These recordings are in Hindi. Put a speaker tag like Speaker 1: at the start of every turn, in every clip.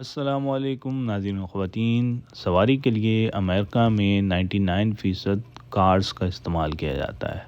Speaker 1: अस्सलामुअलैकुम नाज़रीन व ख़वातीन। सवारी के लिए अमेरिका में 99% कार्स का इस्तेमाल किया जाता है।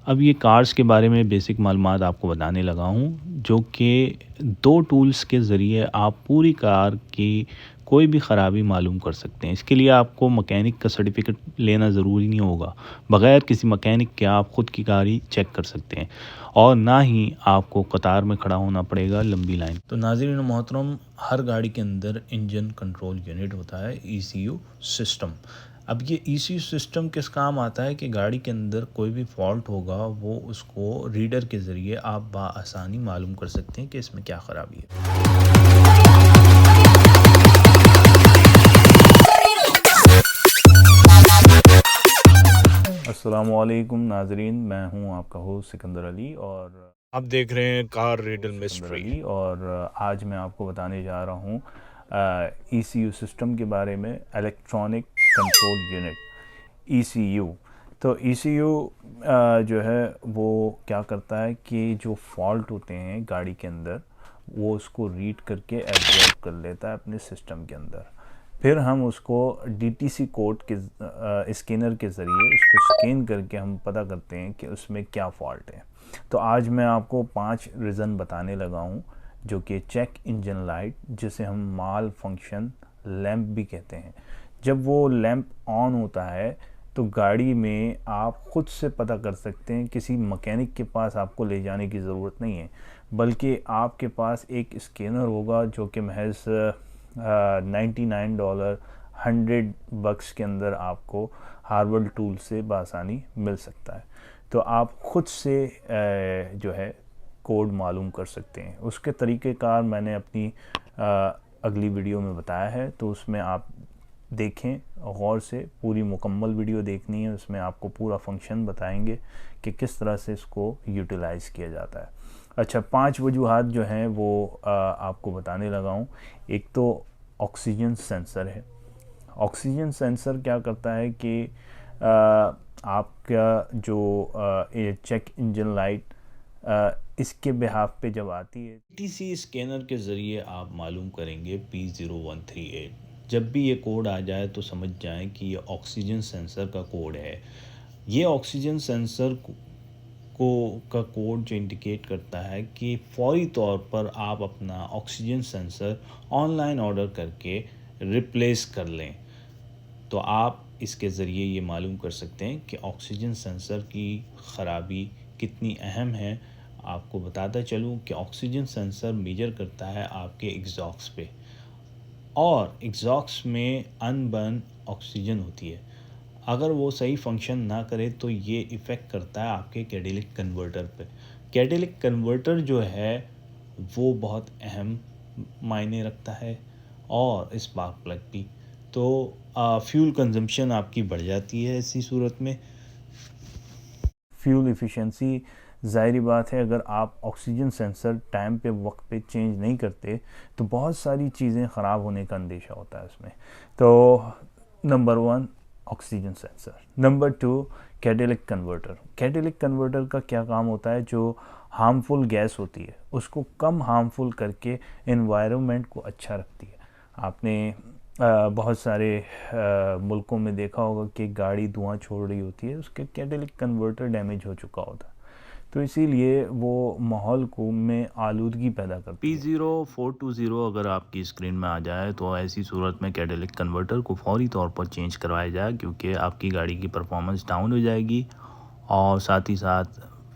Speaker 1: अब ये कार्स के बारे में बेसिक मालूमात आपको बताने लगा हूँ, जो कि दो टूल्स के ज़रिए आप पूरी कार की कोई भी ख़राबी मालूम कर सकते हैं। इसके लिए आपको मकैनिक का सर्टिफिकेट लेना ज़रूरी नहीं होगा। बग़ैर किसी मकैनिक के आप ख़ुद की गाड़ी चेक कर सकते हैं और ना ही आपको कतार में खड़ा होना पड़ेगा लंबी लाइन। तो नाज़रीन मोहतरम, हर गाड़ी के अंदर इंजन कंट्रोल यूनिट होता है, ECU सिस्टम। अब ये ECU सिस्टम किस काम आता है कि गाड़ी के अंदर कोई भी फॉल्ट होगा वो उसको रीडर के ज़रिए आप बआसानी मालूम कर सकते हैं कि इसमें क्या ख़राबी है। अस्सलामुअलैकुम नाज़रीन, मैं हूं आपका होस्ट सिकंदर अली और आप देख रहे हैं कार रीडर मिस्ट्री। और आज मैं आपको बताने जा रहा हूं ECU सिस्टम के बारे में, इलेक्ट्रॉनिक कंट्रोल यूनिट ECU। तो ECU जो है वो क्या करता है कि जो फॉल्ट होते हैं गाड़ी के अंदर वो उसको रीड करके एब्जॉर्ब कर लेता है अपने सिस्टम के अंदर। फिर हम उसको DTC कोड के स्कैनर के ज़रिए उसको स्कैन करके हम पता करते हैं कि उसमें क्या फ़ॉल्ट है। तो आज मैं आपको 5 रीज़न बताने लगा हूँ, जो कि चेक इंजन लाइट, जिसे हम माल फंक्शन लैंप भी कहते हैं। जब वो लैंप ऑन होता है तो गाड़ी में आप ख़ुद से पता कर सकते हैं, किसी मकैनिक के पास आपको ले जाने की ज़रूरत नहीं है, बल्कि आपके पास एक स्कैनर होगा जो कि महज $99 $100 के अंदर आपको हार्वर्ड टूल से बआसानी मिल सकता है। तो आप ख़ुद से जो है कोड मालूम कर सकते हैं। उसके तरीक़ेकार मैंने अपनी अगली वीडियो में बताया है, तो उसमें आप देखें गौर से। पूरी मुकम्मल वीडियो देखनी है, उसमें आपको पूरा फंक्शन बताएंगे कि किस तरह से इसको यूटिलाइज़ किया जाता है। अच्छा, 5 वजूहात जो हैं वो आपको बताने लगा हूँ। एक तो ऑक्सीजन सेंसर है। ऑक्सीजन सेंसर क्या करता है कि आपका जो ये चेक इंजन लाइट इसके बिहाफ पे जब आती है, DTC स्कैनर के ज़रिए आप मालूम करेंगे P0138। जब भी ये कोड आ जाए तो समझ जाएं कि ये ऑक्सीजन सेंसर का कोड है। ये ऑक्सीजन सेंसर का कोड जो इंडिकेट करता है कि फ़ौरी तौर पर आप अपना ऑक्सीजन सेंसर ऑनलाइन ऑर्डर करके रिप्लेस कर लें। तो आप इसके ज़रिए ये मालूम कर सकते हैं कि ऑक्सीजन सेंसर की ख़राबी कितनी अहम है। आपको बताता चलूँ कि ऑक्सीजन सेंसर मेजर करता है आपके एग्जॉस्ट पे, और एग्जॉस्ट में अनबर्न ऑक्सीजन होती है। अगर वो सही फंक्शन ना करे तो ये इफ़ेक्ट करता है आपके कैटेलिटिक कन्वर्टर पे। कैटेलिटिक कन्वर्टर जो है वो बहुत अहम मायने रखता है, और स्पार्क प्लग भी। तो फ्यूल कंजम्पशन आपकी बढ़ जाती है इसी सूरत में। फ्यूल एफिशिएंसी, ज़ाहिरी बात है, अगर आप ऑक्सीजन सेंसर टाइम पे वक्त पे चेंज नहीं करते तो बहुत सारी चीज़ें ख़राब होने का अंदेशा होता है उसमें। तो number 1 oxygen sensor. Number 2 catalytic converter. Catalytic converter का क्या काम होता है, जो हार्मफुल गैस होती है उसको कम हार्मफुल करके एनवायरनमेंट को अच्छा रखती है। आपने बहुत सारे मुल्कों में देखा होगा कि गाड़ी धुआं छोड़ रही होती है, उसके कैटेलिटिक कन्वर्टर डैमेज हो चुका होता है, तो इसीलिए वो माहौल को में आलूदगी पैदा करती है। P0420 अगर आपकी स्क्रीन में आ जाए तो ऐसी सूरत में कैटेलिटिक कन्वर्टर को फौरी तौर पर चेंज करवाया जाए, क्योंकि आपकी गाड़ी की परफॉर्मेंस डाउन हो जाएगी और साथ ही साथ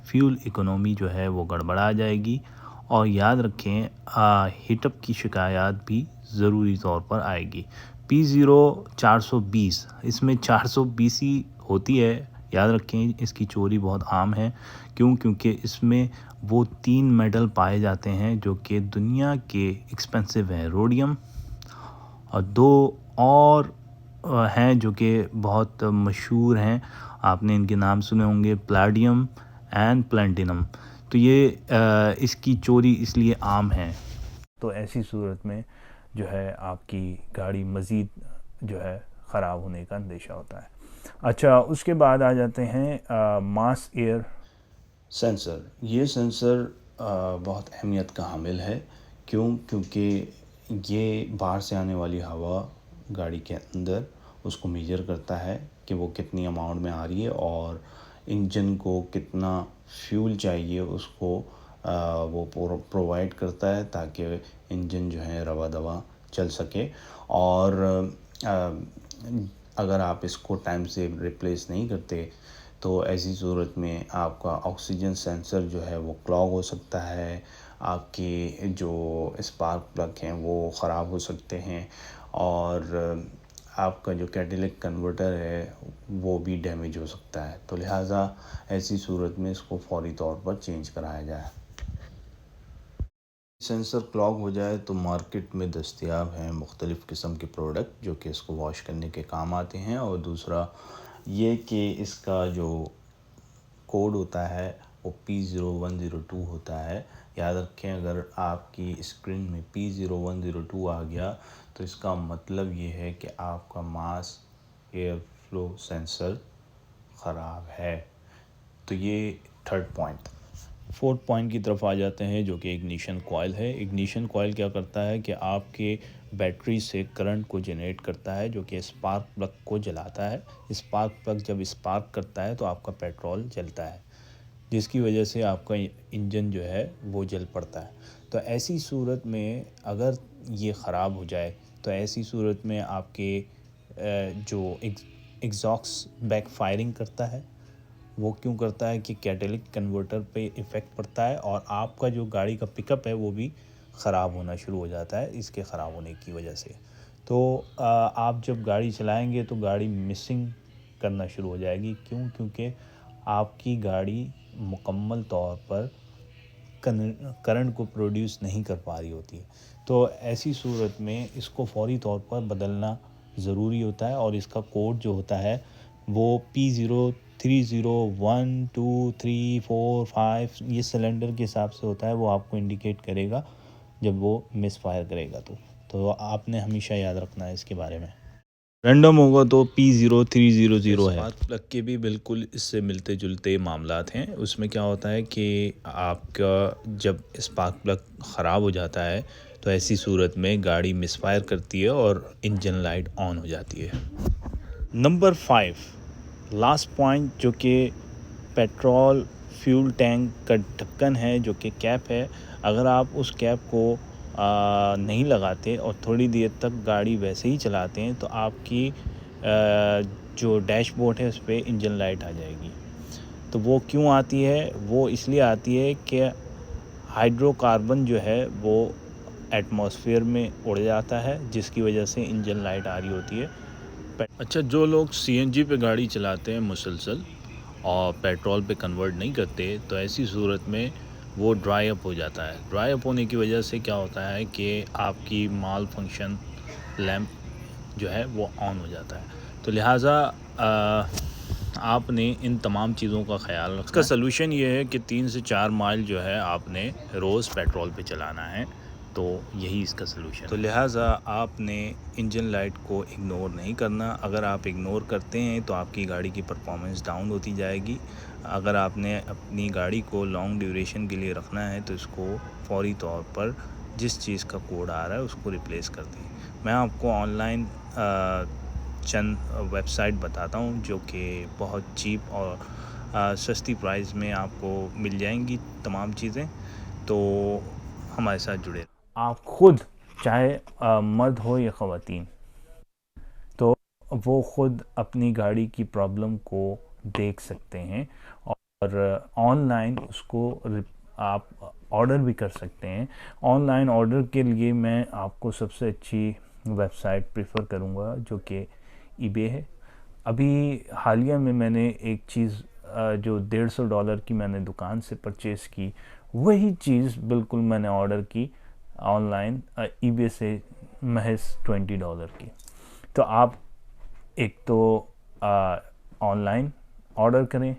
Speaker 1: फ्यूल इकोनॉमी जो है वो गड़बड़ा जाएगी। और याद रखें, हीटअप की शिकायत भी ज़रूरी तौर पर आएगी। P0420, इसमें 420 ही होती है, याद रखें। इसकी चोरी बहुत आम है। क्योंकि इसमें वो 3 मेटल पाए जाते हैं जो कि दुनिया के एक्सपेंसिव हैं, रोडियम, और 2 और हैं जो कि बहुत मशहूर हैं, आपने इनके नाम सुने होंगे, प्लैटिनम एंड प्लैटिनम। तो ये इसकी चोरी इसलिए आम है। तो ऐसी सूरत में जो है आपकी गाड़ी मज़ीद जो है ख़राब होने का अंदेशा होता है। अच्छा, उसके बाद आ जाते हैं मास एयर सेंसर। ये सेंसर बहुत अहमियत का हामिल है। क्योंकि ये बाहर से आने वाली हवा गाड़ी के अंदर उसको मेजर करता है कि वो कितनी अमाउंट में आ रही है और इंजन को कितना फ्यूल चाहिए उसको वो प्रोवाइड करता है ताकि इंजन जो है रवा दवा चल सके। और अगर आप इसको टाइम से रिप्लेस नहीं करते तो ऐसी सूरत में आपका ऑक्सीजन सेंसर जो है वो क्लॉग हो सकता है, आपके जो स्पार्क प्लग हैं वो ख़राब हो सकते हैं और आपका जो कैटेलिटिक कन्वर्टर है वो भी डैमेज हो सकता है। तो लिहाजा ऐसी सूरत में इसको फौरी तौर पर चेंज कराया जाए। सेंसर क्लॉग हो जाए तो मार्केट में दस्तयाब हैं मुख्तलिफ़ किस्म के प्रोडक्ट जो कि इसको वॉश करने के काम आते हैं। और दूसरा ये कि इसका जो कोड होता है वो P0102 होता है। याद रखें, अगर आपकी स्क्रीन में P0102 आ गया तो इसका मतलब ये है कि आपका मास एयर फ्लो सेंसर ख़राब है। तो ये थर्ड पॉइंट। फोर्थ पॉइंट की तरफ आ जाते हैं जो कि इग्निशन कॉइल है। इग्निशन कॉइल क्या करता है कि आपके बैटरी से करंट को जनरेट करता है जो कि स्पार्क प्लग को जलाता है। स्पार्क प्लग जब स्पार्क करता है तो आपका पेट्रोल जलता है, जिसकी वजह से आपका इंजन जो है वो जल पड़ता है। तो ऐसी सूरत में अगर ये ख़राब हो जाए तो ऐसी सूरत में आपके जो एग्जॉस्ट बैक फायरिंग करता है वो क्यों करता है कि कैटेलिटिक कन्वर्टर पे इफ़ेक्ट पड़ता है और आपका जो गाड़ी का पिकअप है वो भी ख़राब होना शुरू हो जाता है इसके ख़राब होने की वजह से। तो आप जब गाड़ी चलाएंगे तो गाड़ी मिसिंग करना शुरू हो जाएगी। क्यों? क्योंकि आपकी गाड़ी मुकम्मल तौर पर करंट को प्रोड्यूस नहीं कर पा रही होती है। तो ऐसी सूरत में इसको फौरी तौर पर बदलना ज़रूरी होता है और इसका कोड जो होता है वो P03012345 ये सिलेंडर के हिसाब से होता है। वो आपको इंडिकेट करेगा जब वो मिस फायर करेगा। तो आपने हमेशा याद रखना है इसके बारे में। रैंडम होगा तो P0300 है। स्पार्क प्लग के भी बिल्कुल इससे मिलते जुलते मामलात हैं। उसमें क्या होता है कि आपका जब स्पार्क प्लग ख़राब हो जाता है तो ऐसी सूरत में गाड़ी मिसफायर करती है और इंजन लाइट ऑन हो जाती है। नंबर 5 लास्ट पॉइंट जो कि पेट्रोल फ्यूल टैंक का ढक्कन है जो कि कैप है। अगर आप उस कैप को नहीं लगाते और थोड़ी देर तक गाड़ी वैसे ही चलाते हैं तो आपकी जो डैशबोर्ड है उस पर इंजन लाइट आ जाएगी। तो वो क्यों आती है? वो इसलिए आती है कि हाइड्रोकार्बन जो है वो एटमॉस्फेयर में उड़ जाता है जिसकी वजह से इंजन लाइट आ रही होती है। अच्छा, जो लोग CNG पे गाड़ी चलाते हैं मुसलसल और पेट्रोल पे कन्वर्ट नहीं करते तो ऐसी सूरत में वो ड्राई अप हो जाता है। ड्राई अप होने की वजह से क्या होता है कि आपकी माल फंक्शन लैंप जो है वो ऑन हो जाता है। तो लिहाजा आपने इन तमाम चीज़ों का ख्याल रखना। इसका सलूशन ये है कि 3 से 4 माइल जो है आपने रोज़ पेट्रोल पे चलाना है। तो यही इसका सलूशन। तो लिहाजा आपने इंजन लाइट को इग्नोर नहीं करना। अगर आप इग्नोर करते हैं तो आपकी गाड़ी की परफॉर्मेंस डाउन होती जाएगी। अगर आपने अपनी गाड़ी को लॉन्ग ड्यूरेशन के लिए रखना है तो इसको फौरी तौर पर जिस चीज़ का कोड आ रहा है उसको रिप्लेस कर दें। मैं आपको ऑनलाइन चंद वेबसाइट बताता हूँ जो कि बहुत चीप और सस्ती प्राइस में आपको मिल जाएंगी तमाम चीज़ें। तो हमारे साथ जुड़े। आप खुद चाहे मर्द हो या ख़वातीन, तो वो खुद अपनी गाड़ी की प्रॉब्लम को देख सकते हैं और ऑनलाइन उसको आप ऑर्डर भी कर सकते हैं। ऑनलाइन ऑर्डर के लिए मैं आपको सबसे अच्छी वेबसाइट प्रेफर करूँगा जो कि eBay है। अभी हालिया में मैंने एक चीज़ जो $150 की मैंने दुकान से परचेज़ की, वही चीज़ बिल्कुल मैंने ऑर्डर की ऑनलाइन eBay से महज $20 की। तो आप एक तो ऑनलाइन ऑर्डर करें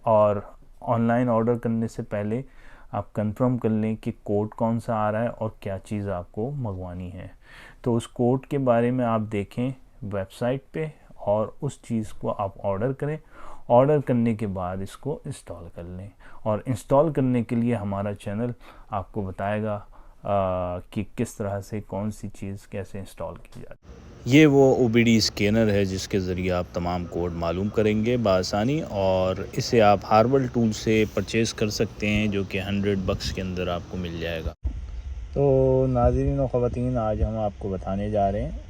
Speaker 1: और ऑनलाइन ऑर्डर करने से पहले आप कंफर्म कर लें कि कोड कौन सा आ रहा है और क्या चीज़ आपको मंगवानी है। तो उस कोड के बारे में आप देखें वेबसाइट पे और उस चीज़ को आप ऑर्डर करें। ऑर्डर करने के बाद इसको इंस्टॉल कर लें और इंस्टॉल करने के लिए हमारा चैनल आपको बताएगा कि किस तरह से कौन सी चीज़ कैसे इंस्टॉल की जाती है। ये वो OBD स्कैनर है जिसके ज़रिए आप तमाम कोड मालूम करेंगे बआसानी, और इसे आप हार्बल टूल से परचेज़ कर सकते हैं जो कि $100 के अंदर आपको मिल जाएगा। तो नाज़रीन और ख़वातीन, आज हम आपको बताने जा रहे हैं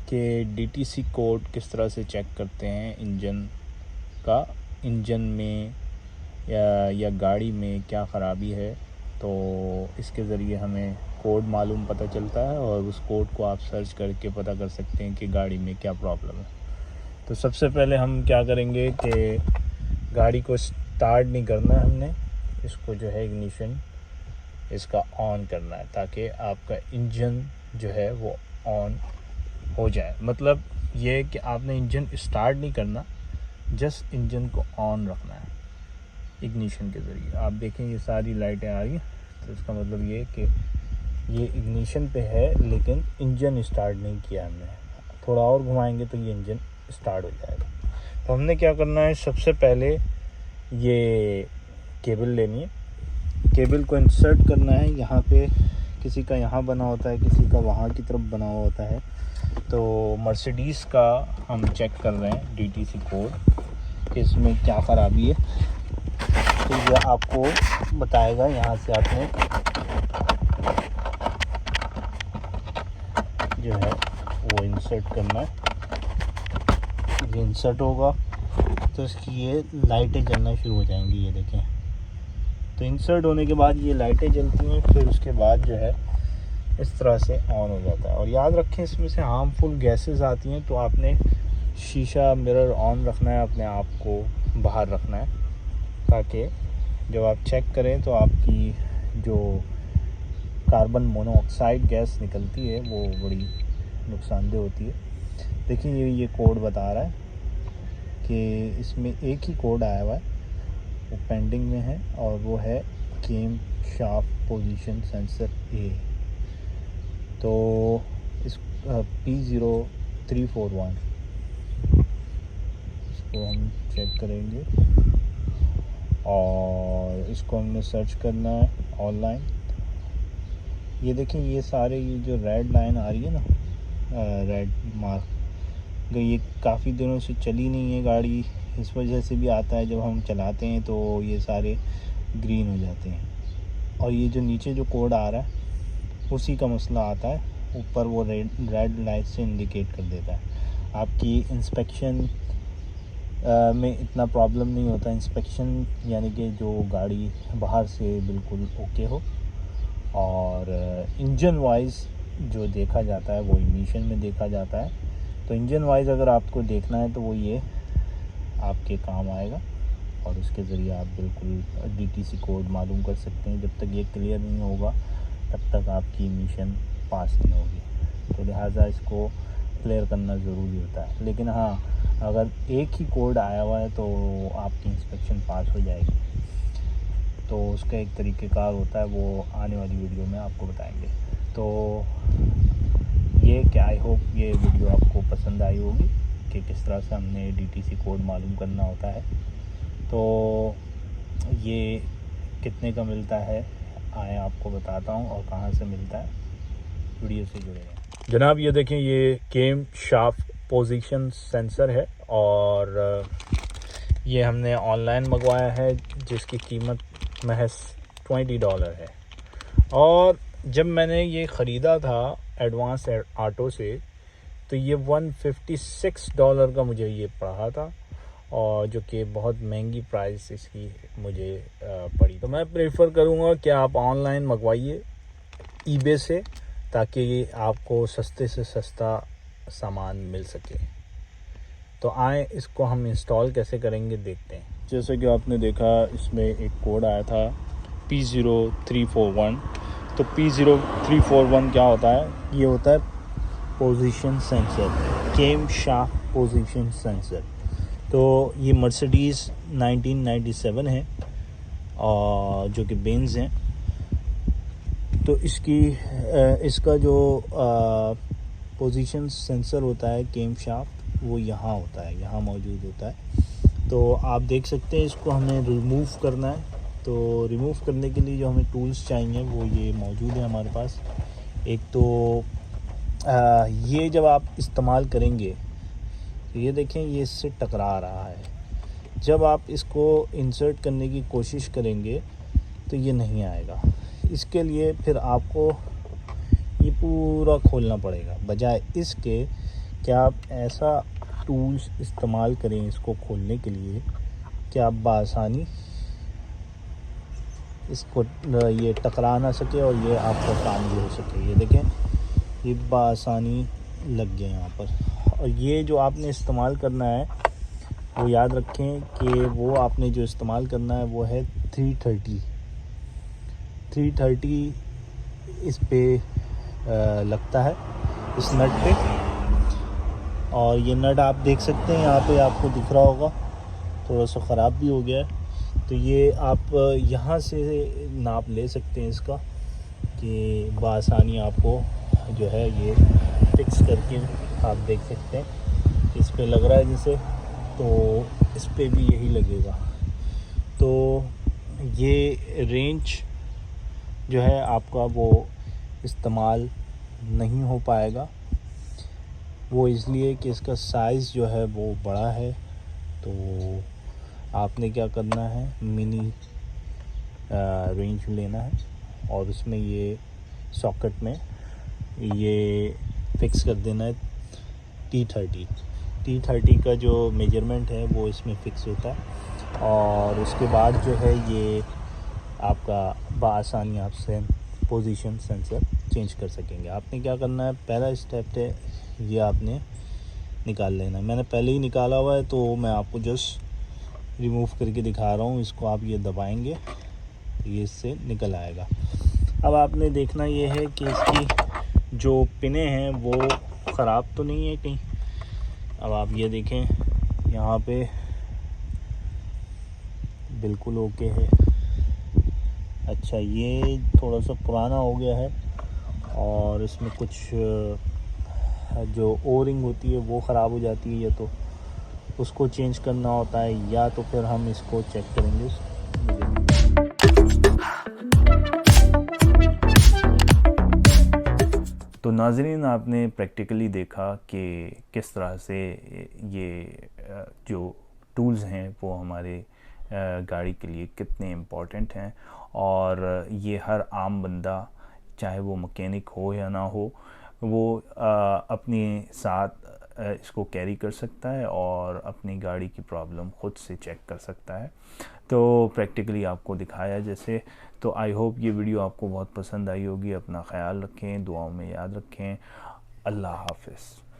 Speaker 1: कि DTC कोड किस तरह से चेक करते हैं इंजन में या गाड़ी में क्या ख़राबी है। तो इसके ज़रिए हमें कोड मालूम पता चलता है और उस कोड को आप सर्च करके पता कर सकते हैं कि गाड़ी में क्या प्रॉब्लम है। तो सबसे पहले हम क्या करेंगे कि गाड़ी को स्टार्ट नहीं करना है, हमने इसको जो है इग्निशन इसका ऑन करना है ताकि आपका इंजन जो है वो ऑन हो जाए। मतलब ये कि आपने इंजन स्टार्ट नहीं करना, जस्ट इंजन को ऑन रखना है इग्निशन के ज़रिए। आप देखें ये सारी लाइटें आ रही हैं, तो इसका मतलब ये कि ये इग्निशन पे है लेकिन इंजन स्टार्ट नहीं किया हमने। थोड़ा और घुमाएंगे तो ये इंजन स्टार्ट हो जाएगा। तो हमने क्या करना है, सबसे पहले ये केबल लेनी है, केबल को इंसर्ट करना है यहाँ पे। किसी का यहाँ बना होता है, किसी का वहाँ की तरफ बना हुआ होता है। तो मर्सिडीज़ का हम चेक कर रहे हैं DTC कोड कि इसमें क्या ख़राबी है। तो ये आपको बताएगा, यहाँ से आपने जो है वो इंसर्ट करना है। ये इंसर्ट होगा तो इसकी ये लाइटें जलना शुरू हो जाएंगी, ये देखें। तो इंसर्ट होने के बाद ये लाइटें जलती हैं, फिर उसके बाद जो है इस तरह से ऑन हो जाता है। और याद रखें इसमें से हार्मफुल गैसेस आती हैं, तो आपने शीशा मिरर ऑन रखना है, अपने आप को बाहर रखना है ताकि जब आप चेक करें तो आपकी जो कार्बन मोनोऑक्साइड गैस निकलती है वो बड़ी नुकसानदेह होती है। देखिए ये कोड बता रहा है कि इसमें एक ही कोड आया हुआ है, वो पेंडिंग में है, और वो है केम शाफ्ट पोजीशन सेंसर A। तो इस P0341 इसको हम चेक करेंगे और इसको हमने सर्च करना है ऑनलाइन। ये देखें ये सारे ये जो रेड लाइन आ रही है ना, रेड मार्क, ये काफ़ी दिनों से चली नहीं है गाड़ी, इस वजह से भी आता है। जब हम चलाते हैं तो ये सारे ग्रीन हो जाते हैं। और ये जो नीचे जो कोड आ रहा है उसी का मसला आता है, ऊपर वो रेड लाइट से इंडिकेट कर देता है। आपकी इंस्पेक्शन में इतना प्रॉब्लम नहीं होता। इंस्पेक्शन यानी कि जो गाड़ी बाहर से बिल्कुल ओके हो, और इंजन वाइज जो देखा जाता है वो इग्निशन में देखा जाता है। तो इंजन वाइज अगर आपको देखना है तो वो ये आपके काम आएगा, और उसके ज़रिए आप बिल्कुल DTC कोड मालूम कर सकते हैं। जब तक ये क्लियर नहीं होगा तब तक आपकी मिशन पास नहीं होगी। तो लिहाजा इसको क्लियर करना ज़रूरी होता है। लेकिन हाँ, अगर एक ही कोड आया हुआ है तो आपकी इंस्पेक्शन पास हो जाएगी। तो उसका एक तरीक़ेकार होता है, वो आने वाली वीडियो में आपको बताएंगे। तो ये क्या, आई होप ये वीडियो आपको पसंद आई होगी कि किस तरह से हमने DTC कोड मालूम करना होता है। तो ये कितने का मिलता है आए आपको बताता हूँ, और कहाँ से मिलता है, वीडियो से जुड़े हैं जनाब। ये देखें ये केम शाफ्ट पोजीशन सेंसर है, और ये हमने ऑनलाइन मंगवाया है जिसकी कीमत महज $20 है। और जब मैंने ये ख़रीदा था एडवांस ऑटो से तो ये $156 का मुझे ये पड़ा था, और जो कि बहुत महंगी प्राइस इसकी मुझे पड़ी। तो मैं प्रेफर करूँगा कि आप ऑनलाइन मंगवाइए eBay से, ताकि आपको सस्ते से सस्ता सामान मिल सके। तो आए इसको हम इंस्टॉल कैसे करेंगे देखते हैं। जैसे कि आपने देखा इसमें एक कोड आया था P0341। तो P0341 क्या होता है, ये होता है पोजीशन सेंसर, केम शाफ्ट पोजीशन सेंसर। तो ये मर्सिडीज़ 1997 है और जो कि बेंज हैं। तो इसका जो पोजीशन सेंसर होता है केम शाफ्ट, वो यहाँ होता है, यहाँ मौजूद होता है। तो आप देख सकते हैं इसको हमें रिमूव करना है। तो रिमूव करने के लिए जो हमें टूल्स चाहिए वो ये मौजूद है हमारे पास। एक तो ये जब आप इस्तेमाल करेंगे तो ये देखें ये इससे टकरा रहा है। जब आप इसको इंसर्ट करने की कोशिश करेंगे तो ये नहीं आएगा। इसके लिए फिर आपको ये पूरा खोलना पड़ेगा, बजाय इसके कि आप ऐसा टूल्स इस्तेमाल करें इसको खोलने के लिए कि आप बासानी इसको ये टकरा ना सके और ये आपका काम भी हो सके। ये देखें ये बासानी लग गया यहाँ पर। और ये जो आपने इस्तेमाल करना है वो याद रखें कि वो आपने जो इस्तेमाल करना है वो है 330 इस पे लगता है, इस नट पे। और ये नट आप देख सकते हैं यहाँ पे आपको दिख रहा होगा, थोड़ा सा ख़राब भी हो गया है। तो ये आप यहाँ से नाप ले सकते हैं इसका कि बआसानी आपको जो है ये फिक्स करके आप देख सकते हैं। इस पे लग रहा है जैसे, तो इस पे भी यही लगेगा। तो ये रेंज जो है आपका वो इस्तेमाल नहीं हो पाएगा, वो इसलिए कि इसका साइज़ जो है वो बड़ा है। तो आपने क्या करना है, मिनी रेंज लेना है और उसमें ये सॉकेट में ये फिक्स कर देना है T30 का जो मेजरमेंट है वो इसमें फ़िक्स होता है। और उसके बाद जो है ये आपका बआसानी आप पोजीशन सेंसर चेंज कर सकेंगे। आपने क्या करना है, पहला स्टेप है ये आपने निकाल लेना है। मैंने पहले ही निकाला हुआ है तो मैं आपको जस्ट रिमूव करके दिखा रहा हूँ। इसको आप ये दबाएंगे ये इससे निकल आएगा। अब आपने देखना ये है कि इसकी जो पिनें हैं वो ख़राब तो नहीं है कहीं। अब आप ये देखें यहाँ पे बिल्कुल ओके है। अच्छा ये थोड़ा सा पुराना हो गया है और इसमें कुछ जो ओरिंग होती है वो ख़राब हो जाती है, या तो उसको चेंज करना होता है या तो फिर हम इसको चेक करेंगे। तो नाज़रीन आपने प्रैक्टिकली देखा कि किस तरह से ये जो टूल्स हैं वो हमारे गाड़ी के लिए कितने इम्पॉर्टेंट हैं। और ये हर आम बंदा चाहे वो मैकेनिक हो या ना हो वो अपने साथ इसको कैरी कर सकता है और अपनी गाड़ी की प्रॉब्लम ख़ुद से चेक कर सकता है। तो प्रैक्टिकली आपको दिखाया जैसे। तो आई होप ये वीडियो आपको बहुत पसंद आई होगी। अपना ख्याल रखें, दुआओं में याद रखें। अल्लाह हाफ़िज़।